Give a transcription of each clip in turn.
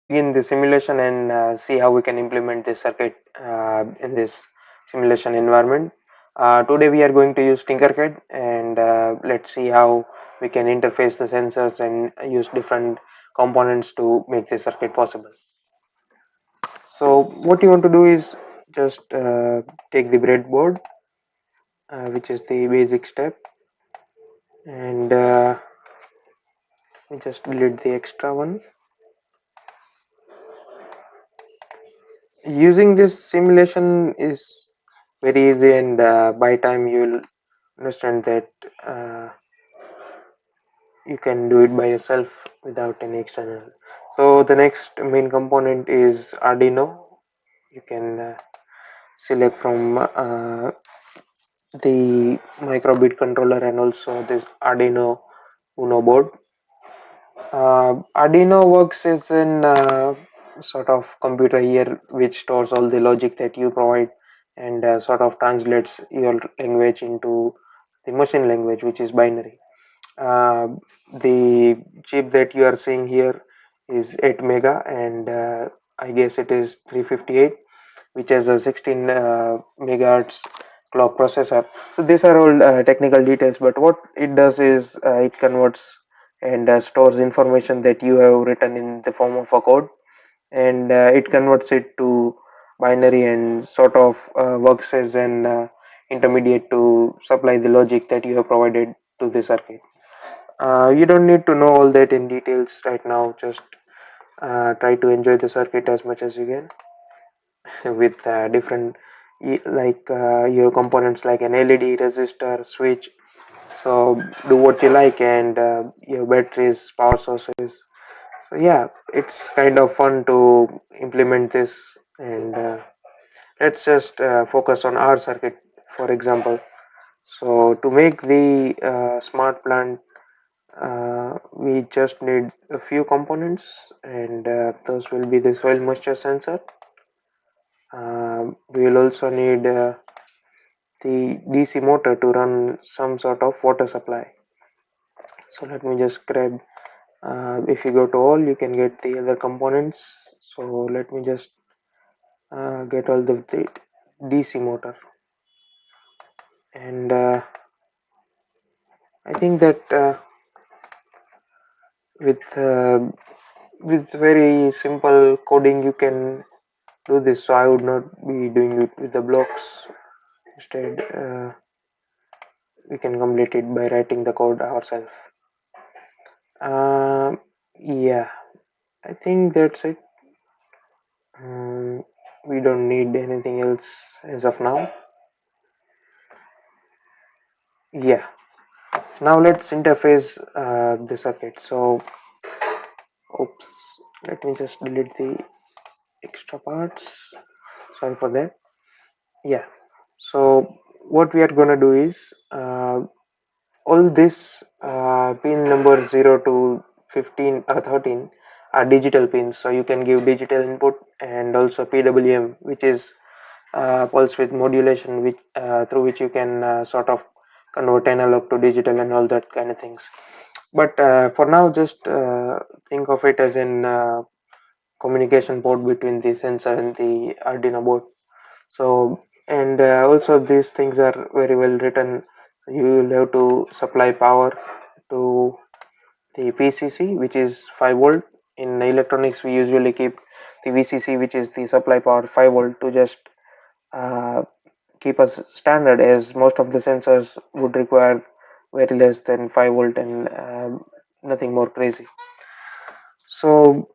begin the simulation and see how we can implement this circuit in this simulation environment. Today we are going to use Tinkercad, and let's see how we can interface the sensors and use different components to make this circuit possible. So what you want to do is just take the breadboard, which is the basic step, and we just delete the extra one. Using this simulation is very easy, and by time you'll understand that you can do it by yourself without any external. So the next main component is Arduino. You can select from the microbit controller and also this Arduino Uno board. Arduino works as an sort of computer here which stores all the logic that you provide and sort of translates your language into the machine language, which is binary. Uh, the chip that you are seeing here is 8 mega, and I guess it is 358, which has a 16 megahertz clock processor. So these are all technical details, but what it does is it converts and stores information that you have written in the form of a code, and it converts it to binary and sort of works as an intermediate to supply the logic that you have provided to the circuit. You don't need to know all that in details right now, just try to enjoy the circuit as much as you can with different your components like an LED, resistor, switch. So do what you like, and your batteries, power sources. So yeah, it's kind of fun to implement this, and let's just focus on our circuit, for example. So to make the smart plant, we just need a few components, and those will be the soil moisture sensor. We will also need the DC motor to run some sort of water supply. So let me just grab, if you go to all, you can get the other components. So let me just get all the DC motor, and I think that with uh, with very simple coding you can do this, so I would not be doing it with the blocks. Instead we can complete it by writing the code ourselves. uh, yeah, I think that's it. We don't need anything else as of now. Yeah, now let's interface the circuit. So oops, let me just delete the extra parts, sorry for that. Yeah, so what we are gonna do is all this pin number 0 to 15 13 are digital pins, so you can give digital input, and also PWM, which is pulse width modulation, which through which you can sort of convert analog to digital and all that kind of things. But for now, just think of it as an communication port between the sensor and the Arduino board. So, and also these things are very well written. You will have to supply power to the VCC, which is 5 volt. In electronics we usually keep the VCC, which is the supply power, 5 volt, to just uh, keep us standard, as most of the sensors would require very less than 5 volt and nothing more crazy. So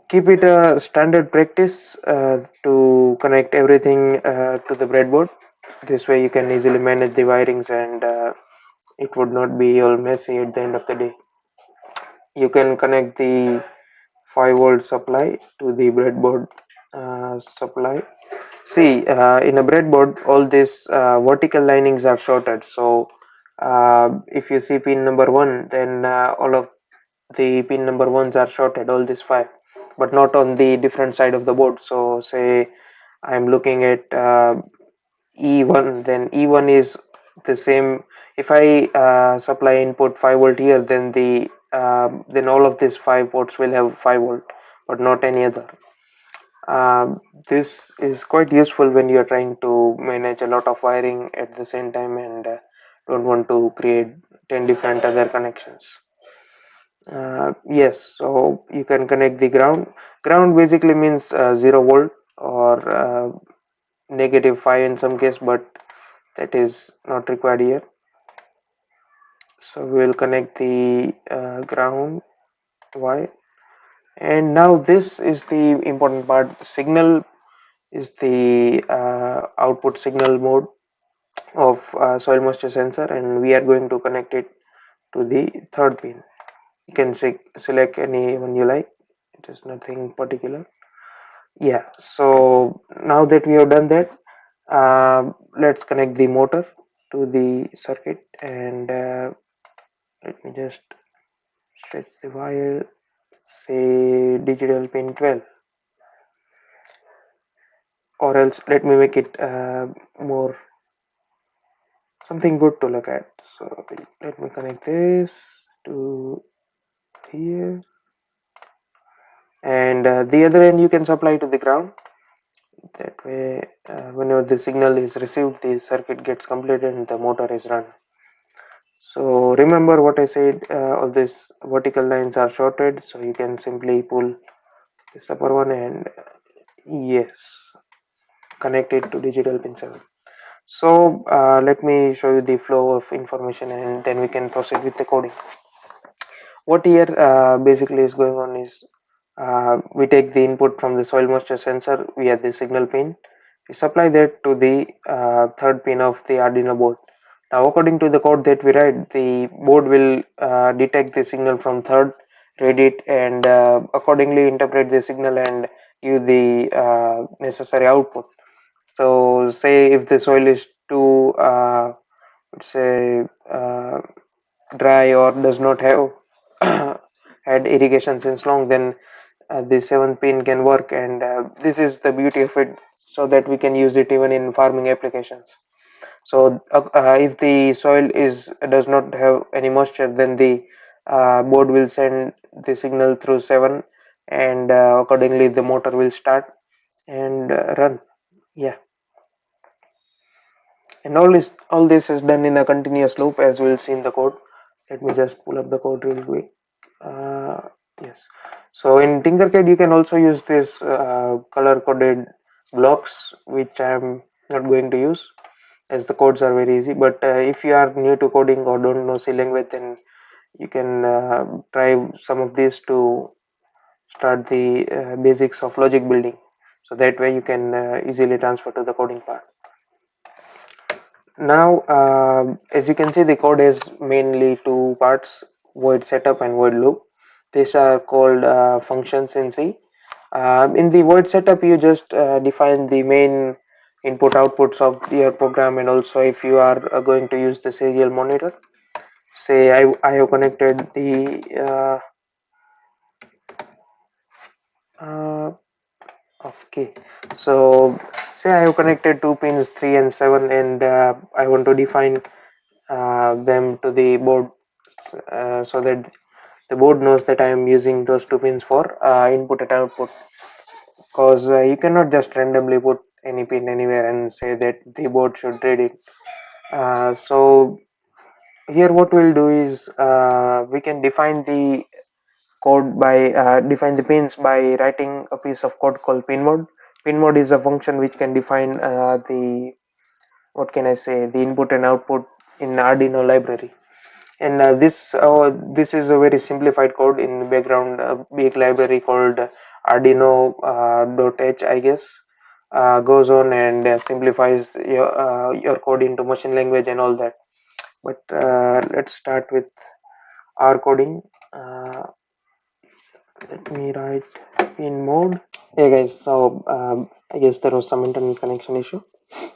keep it a standard practice to connect everything to the breadboard. This way you can easily manage the wirings, and it would not be all messy at the end of the day. You can connect the 5 volt supply to the breadboard supply. See, in a breadboard, all these vertical linings are shorted. So if you see pin number 1, then all of the pin number 1s are shorted, all these 5, but not on the different side of the board. So say I'm looking at E1, then E1 is the same. If I supply input 5 volt here, then the then all of these 5 ports will have 5 volt. but not any other. This is quite useful when you are trying to manage a lot of wiring at the same time and don't want to create 10 different other connections. Yes, so you can connect the ground. Ground basically means 0 volt or negative 5 in some case, but that is not required here. So we will connect the ground wire, and now this is the important part. Signal is the output signal mode of soil moisture sensor, and we are going to connect it to the third pin. You can select any one you like, it is nothing particular. Yeah, so now that we have done that, let's connect the motor to the circuit, and let me just stretch the wire, say digital pin 12, or else let me make it more something good to look at. So let me connect this to here, and the other end you can supply to the ground. That way whenever the signal is received, the circuit gets completed and the motor is run. So remember what I said, all these vertical lines are shorted, so you can simply pull this upper one and yes, connect it to digital pin 7. So let me show you the flow of information and then we can proceed with the coding. What here basically is going on is we take the input from the soil moisture sensor via the signal pin. We supply that to the third pin of the Arduino board. Now according to the code that we write, the board will detect the signal from third, read it, and accordingly interpret the signal and give the necessary output. So say if the soil is too let's say dry or does not have had irrigation since long, then the seventh pin can work, and this is the beauty of it, so that we can use it even in farming applications. So if the soil is does not have any moisture, then the board will send the signal through 7, and accordingly the motor will start and run. Yeah, and all this is done in a continuous loop, as we'll see in the code. Let me just pull up the code real quick. uh, yes, so in Tinkercad you can also use this color coded blocks, which I'm not going to use as the codes are very easy. But if you are new to coding or don't know C language, then you can try some of these to start the basics of logic building, so that way you can easily transfer to the coding part. Now as you can see, the code is mainly two parts: void setup and void loop. These are called functions in C. In the void setup you just define the main input outputs of your program, and also if you are going to use the serial monitor, say I have connected the uh, okay, so say I have connected two pins 3 and 7, and I want to define them to the board, so that the board knows that I am using those two pins for input and output, because you cannot just randomly put any pin anywhere and say that the board should read it. So here what we'll do is we can define the code by define the pins by writing a piece of code called pin mode. Pin mode is a function which can define the, what can I say, the input and output in Arduino library. And this is a very simplified code. In the background, a big library called Arduino .h, I guess, goes on and simplifies your code into machine language and all that. But let's start with our coding. Let me write pin mode. Hey guys, so I guess there was some internet connection issue.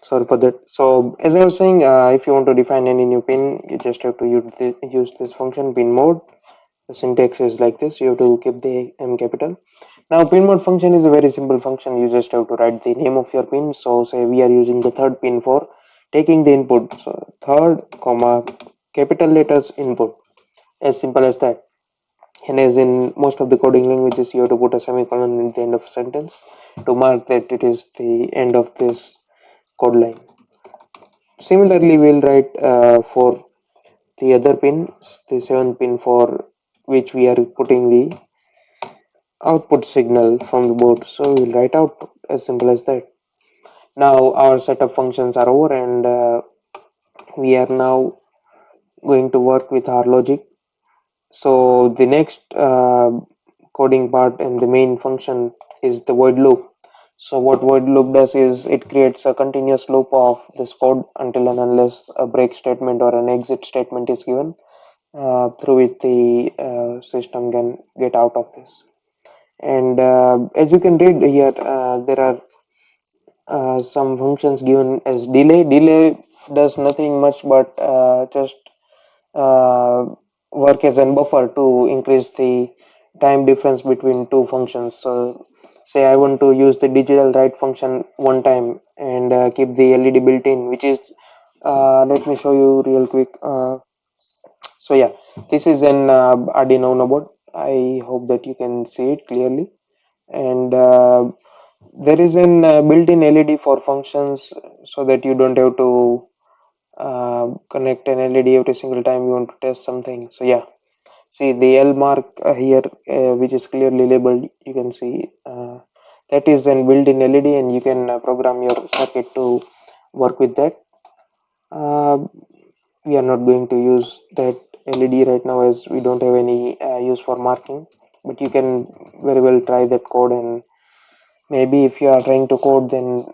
Sorry for that. So as I was saying, if you want to define any new pin, you just have to use this function pin mode. The syntax is like this: you have to keep the M capital. Now pin mode function is a very simple function. You just have to write the name of your pin. So say we are using the third pin for taking the input. So third comma capital letters input. As simple as that. And as in most of the coding languages, you have to put a semicolon at the end of a sentence to mark that it is the end of this code line. Similarly, we'll write for the other pins, the 7th pin for which we are putting the output signal from the board. So we'll write output, as simple as that. Now our set of functions are over, and we are now going to work with our logic. So the next coding part and the main function is the void loop. So what void loop does is it creates a continuous loop of this code until and unless a break statement or an exit statement is given, through which the system can get out of this. And as you can read here, there are some functions given as delay. Delay does nothing much but just uh, work as a buffer to increase the time difference between two functions. So say I want to use the digital write function one time and keep the LED built in, which is let me show you real quick. So yeah, this is an Arduino Uno board. I hope that you can see it clearly. And there is an built-in LED for functions, so that you don't have to connect an LED every single time you want to test something. So yeah, see the L mark here, which is clearly labeled. You can see that is an built-in LED, and you can program your circuit to work with that. Uh, we are not going to use that LED right now, as we don't have any use for marking. But you can very well try that code, and maybe if you are trying to code, then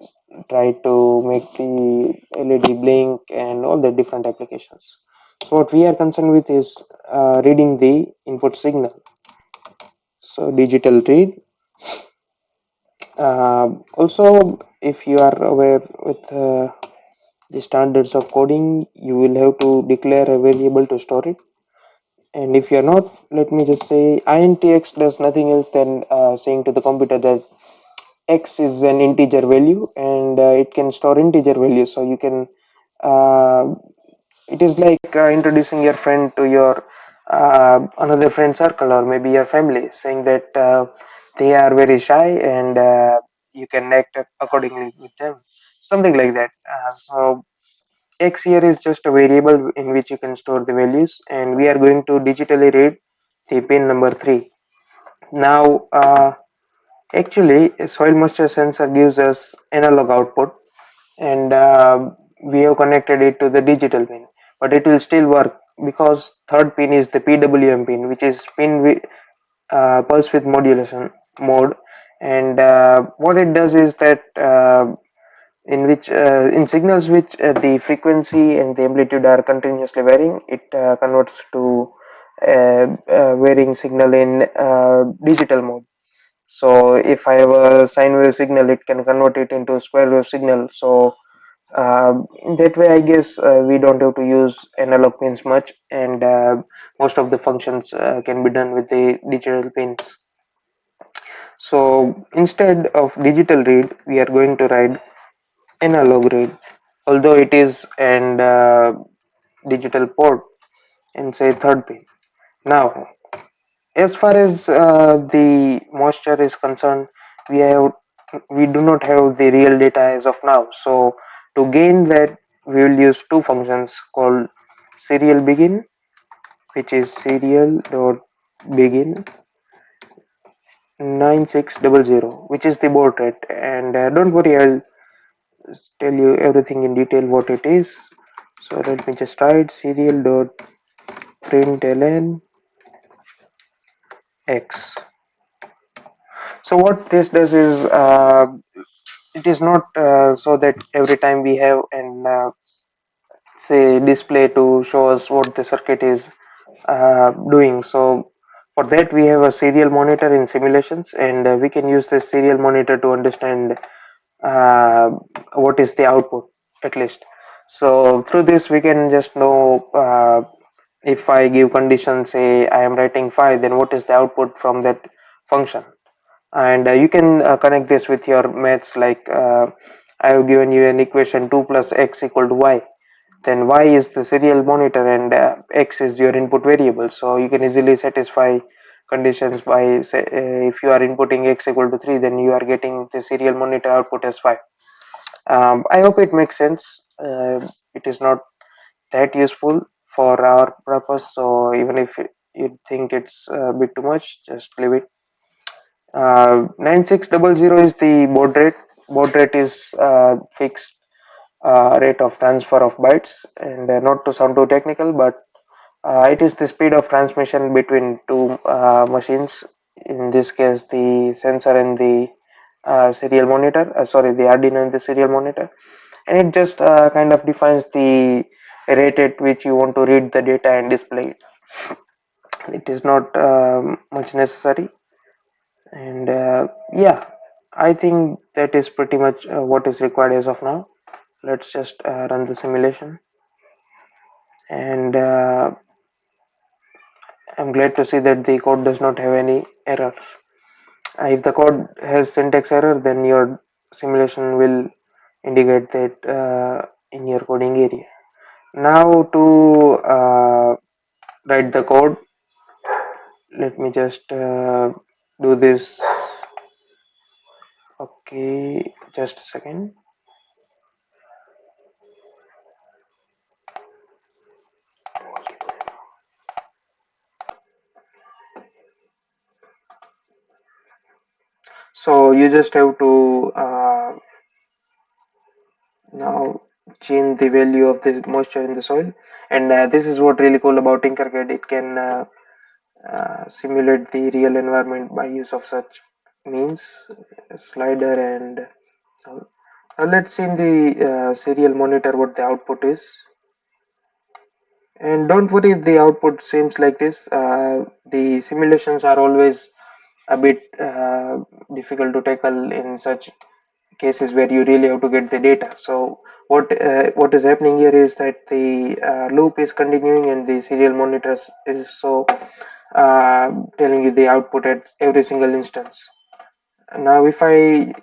try to make the LED blink and all the different applications. So what we are concerned with is reading the input signal. So digital read. Also, if you are aware with the standards of coding, you will have to declare a variable to store it. And if you are not, let me just say intx does nothing else than saying to the computer that x is an integer value, and it can store integer value. So you can uh, it is like introducing your friend to your another friend circle, or maybe your family, saying that they are very shy, and you can act accordingly with them, something like that. So x here is just a variable in which you can store the values, and we are going to digitally read the pin number 3. Now actually, a soil moisture sensor gives us analog output, and we have connected it to the digital pin, but it will still work because third pin is the PWM pin, which is pin with pulse width modulation mode. And what it does is that in signals which the frequency and the amplitude are continuously varying, it converts to varying signal in digital mode. So if I have a sine wave signal, it can convert it into a square wave signal. So in that way, I guess we don't have to use analog pins much, and most of the functions can be done with the digital pins. So instead of digital read, we are going to write analog read, although it is an digital port and say third pin. Now, as far as the moisture is concerned, we have we do not have the real data as of now. So to gain that, we will use two functions called serial begin, which is serial dot begin 9600, which is the baud rate. And don't worry, I'll tell you everything in detail what it is. So let me just write serial dot println x. So what this does is it is not so that every time we have an say display to show us what the circuit is doing. So for that we have a serial monitor in simulations, and we can use this serial monitor to understand uh, what is the output at least. So through this we can just know if I give condition, say I am writing 5, then what is the output from that function. And you can connect this with your maths, like I have given you an equation 2 plus x equal to y, then y is the serial monitor, and x is your input variable, so you can easily satisfy conditions by say, if you are inputting x equal to 3, then you are getting the serial monitor output as 5. I hope it makes sense. It is not that useful for our purpose, so even if you think it's a bit too much, just leave it. 9600 is the baud rate. Baud rate is fixed rate of transfer of bytes, and not to sound too technical, but it is the speed of transmission between two machines. In this case, the sensor and the serial monitor. Sorry, the Arduino and the serial monitor, and it just kind of defines the rate at which you want to read the data and display it. It is not much necessary, and yeah, I think that is pretty much what is required as of now. Let's just run the simulation, and I'm glad to see that the code does not have any errors. If the code has syntax error, then your simulation will indicate that in your coding area. Now to write the code, let me just do this. Okay, just a second. So you just have to now change the value of the moisture in the soil, and this is what really cool about Tinkercad. It can simulate the real environment by use of such means, slider, and now let's see in the serial monitor what the output is. And don't worry if the output seems like this. The simulations are always a bit difficult to tackle in such cases where you really have to get the data. So what is happening here is that the loop is continuing and the serial monitors is so telling you the output at every single instance. Now if I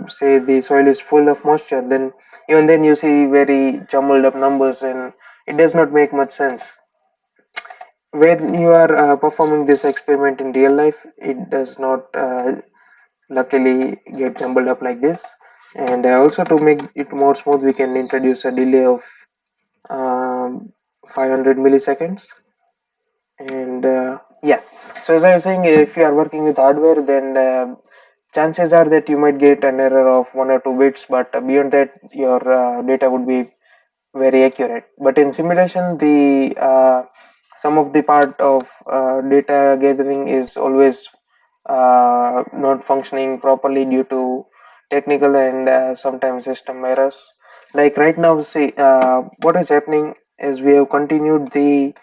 say the soil is full of moisture, then even then you see very jumbled up numbers and it does not make much sense. When you are performing this experiment in real life, it does not luckily get jumbled up like this. And also to make it more smooth, we can introduce a delay of 500 milliseconds. And yeah, so as I was saying, if you are working with hardware, then chances are that you might get an error of 1 or 2 bits, but beyond that your data would be very accurate. But in simulation, the some of the part of data gathering is always not functioning properly due to technical and sometimes system errors. Like right now, see what is happening is we have continued the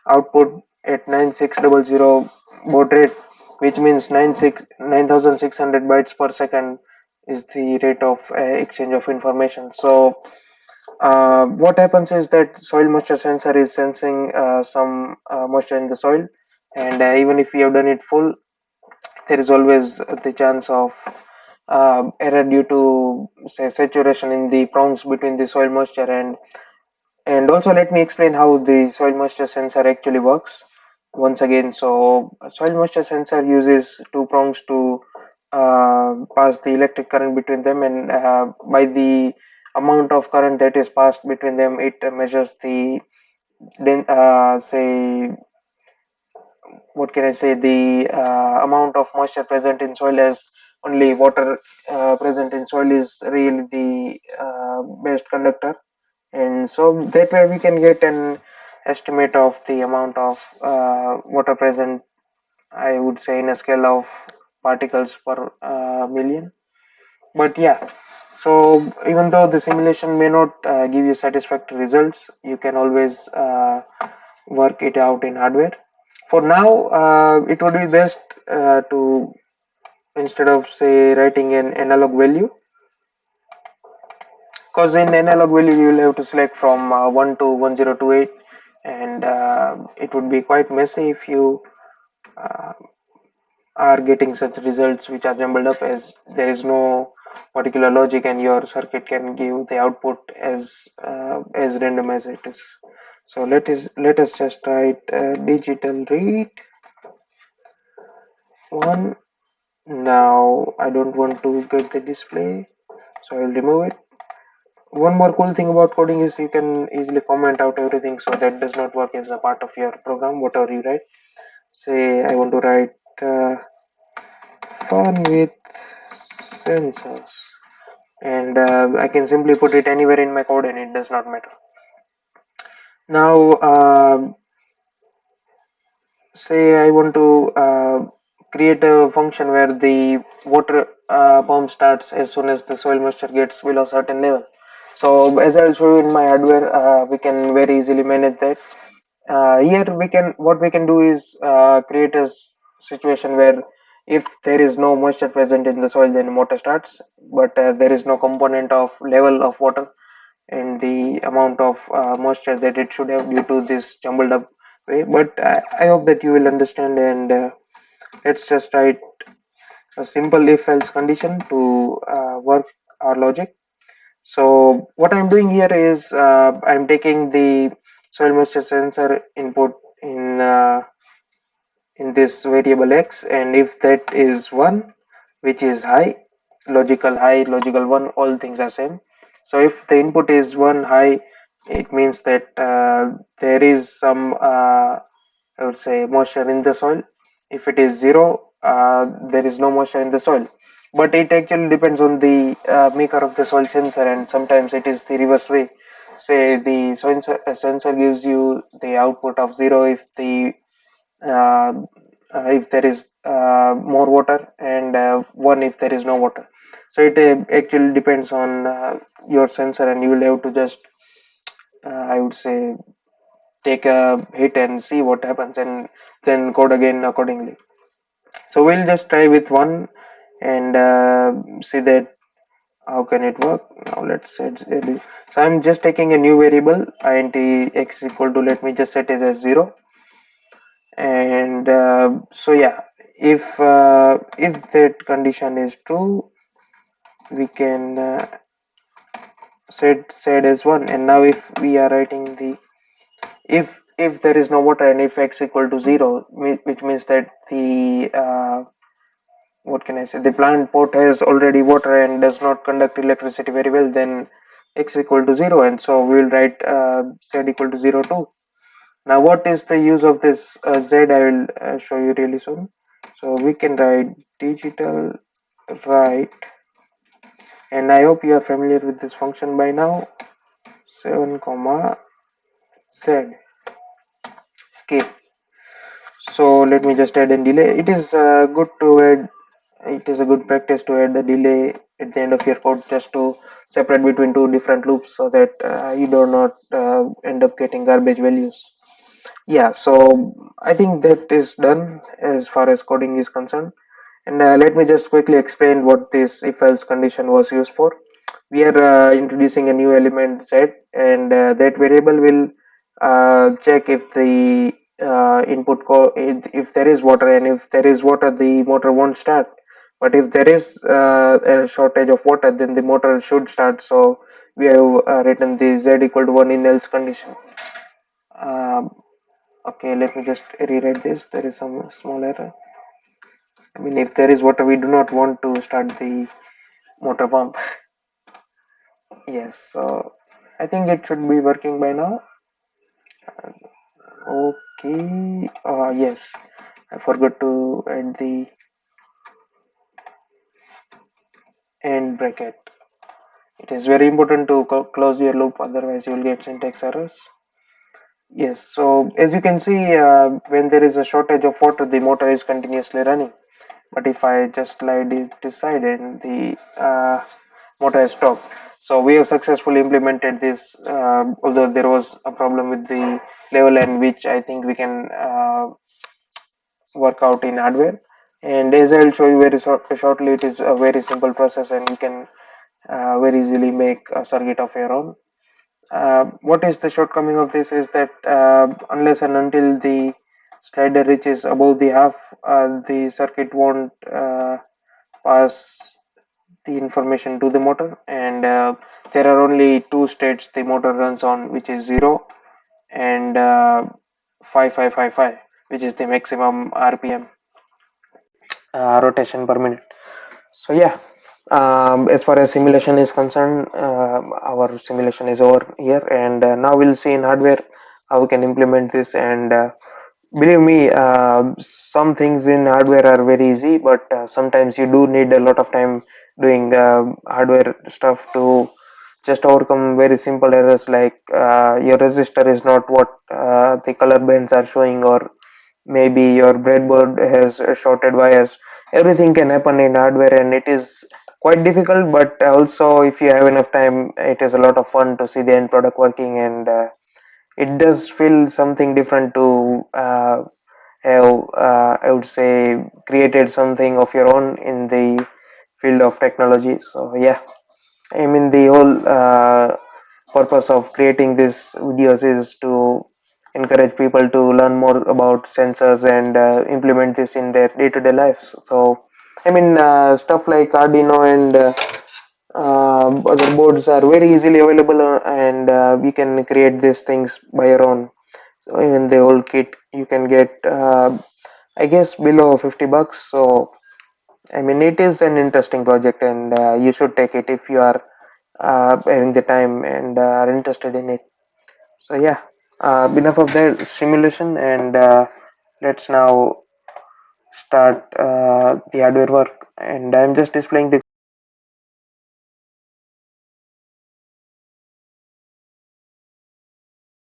output at 9600 baud rate, which means 9600 bytes per second is the rate of exchange of information. So what happens is that soil moisture sensor is sensing some moisture in the soil, and even if we have done it full, there is always the chance of error due to say saturation in the prongs between the soil moisture. And also let me explain how the soil moisture sensor actually works once again. So a soil moisture sensor uses two prongs to pass the electric current between them, and by the amount of current that is passed between them, it measures the say what can I say, the amount of moisture present in soil, as only water present in soil is really the best conductor. And so that way we can get an estimate of the amount of water present, I would say, in a scale of particles per million. But yeah, so even though the simulation may not give you satisfactory results, you can always work it out in hardware. For now, it would be best to, instead of say writing an analog value, because in analog value you will have to select from 1 to 1028, and it would be quite messy if you uh, are getting such results which are jumbled up, as there is no particular logic and your circuit can give the output as random as it is. So let us just write digital read 1. Now I don't want to get the display, so I will remove it. One more cool thing about coding is you can easily comment out everything, so that does not work as a part of your program, whatever you write. Say I want to write fun with sensors, and I can simply put it anywhere in my code and it does not matter. Now say I want to create a function where the water pump starts as soon as the soil moisture gets below a certain level. So as I will show you in my hardware, we can very easily manage that. Here we can, what we can do is create a situation where if there is no moisture present in the soil, then motor starts, but there is no component of level of water and the amount of moisture that it should have due to this jumbled up way. But I hope that you will understand, and let's just write a simple if else condition to work our logic. So what I'm doing here is I'm taking the soil moisture sensor input in this variable x, and if that is 1, which is high, high, logical 1, all things are same. So if the input is 1 high, it means that there is some I would say moisture in the soil. If it is 0, there is no moisture in the soil. But it actually depends on the maker of the soil sensor, and sometimes it is the reverse way. Say the sensor gives you the output of 0 uh, if there is more water, and 1 if there is no water. So it actually depends on your sensor, and you will have to just I would say take a hit and see what happens, and then code again accordingly. So we'll just try with 1 and see that how can it work. Now let's set so I'm just taking a new variable int x equal to, let me just set it as 0. And so yeah, if that condition is true, we can set as 1. And now if we are writing the if there is no water and if x equal to 0, which means that the what can I say, the plant pot has already water and does not conduct electricity very well, then x equal to 0, and so we will write z equal to 0 too. Now what is the use of this z? I will show you really soon. So we can write digital write, and I hope you are familiar with this function by now. 7 comma z. Okay, so let me just add a delay. It is good to add, it is a good practice to add the delay at the end of your code, just to separate between two different loops, so that you do not end up getting garbage values. Yeah, so I think that is done as far as coding is concerned. And let me just quickly explain what this if else condition was used for. We are introducing a new element z, and that variable will check if the if there is water, and if there is water, the motor won't start. But if there is a shortage of water, then the motor should start. So we have written the z equal to 1 in else condition. Um, okay, let me just rewrite this. There is some small error. I mean, if there is water, we do not want to start the motor pump. Yes, so I think it should be working by now. Okay, yes, I forgot to add the end bracket. It is very important to close your loop, otherwise you will get syntax errors. Yes, so as you can see, when there is a shortage of water, the motor is continuously running. But if I just slide it this side, and the motor has stopped. So we have successfully implemented this, although there was a problem with the level, and which I think we can work out in hardware. And as I will show you very shortly, it is a very simple process, and you can very easily make a circuit of your own. What is the shortcoming of this is that unless and until the slider reaches above the half, the circuit won't pass the information to the motor, and there are only two states the motor runs on, which is 0 and 5555, which is the maximum rpm. rotation per minute. So yeah, as far as simulation is concerned, our simulation is over here, and now we'll see in hardware how we can implement this. And believe me, some things in hardware are very easy, but sometimes you do need a lot of time doing hardware stuff to just overcome very simple errors like your resistor is not what the color bands are showing, or maybe your breadboard has shorted wires. Everything can happen in hardware, and it is quite difficult, but also if you have enough time, it is a lot of fun to see the end product working. And it does feel something different to have, I would say, created something of your own in the field of technology. So yeah, I mean, the whole purpose of creating these videos is to encourage people to learn more about sensors and implement this in their day-to-day lives. So, I mean, stuff like Arduino and other boards are very easily available, and you can create these things by your own. So, even the whole kit you can get, I guess, below $50. So, I mean, it is an interesting project, and you should take it if you are having the time and are interested in it. So yeah, enough of that simulation, and let's now start the hardware work. And I'm just displaying the